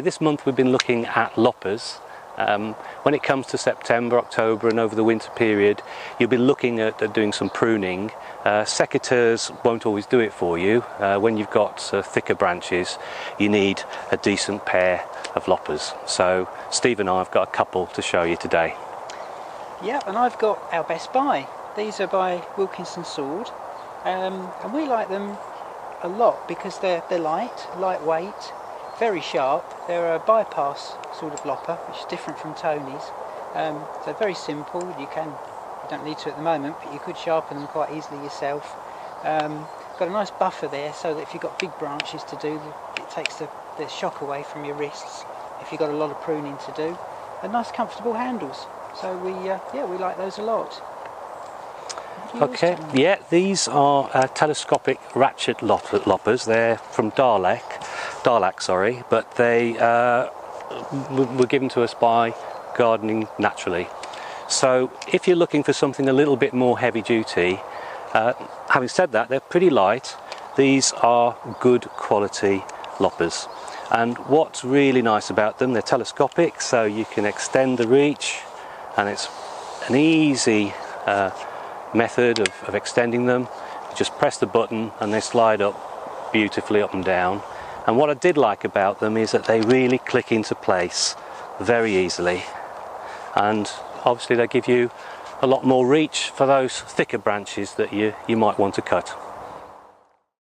this month we've been looking at loppers. When it comes to September, October and over the winter period, you'll be looking at doing some pruning. Secateurs won't always do it for you. When you've got thicker branches, you need a decent pair of loppers. So Steve and I have got a couple to show you today. Yeah, and I've got our Best Buy. These are by Wilkinson Sword, and we like them a lot because they're lightweight, very sharp. They're a bypass sort of lopper, which is different from Tony's. They're very simple. You don't need to at the moment, but you could sharpen them quite easily yourself. Got a nice buffer there, so that if you've got big branches to do, it takes the shock away from your wrists. If you've got a lot of pruning to do, and nice comfortable handles. So we like those a lot. Okay, yeah, these are telescopic ratchet loppers. They're from Darlac, but they were given to us by Gardening Naturally. So if you're looking for something a little bit more heavy duty, having said that, they're pretty light. These are good quality loppers. And what's really nice about them, they're telescopic, so you can extend the reach, and it's an easy method of extending them. You just press the button and they slide up beautifully up and down. And what I did like about them is that they really click into place very easily, and obviously they give you a lot more reach for those thicker branches that you might want to cut.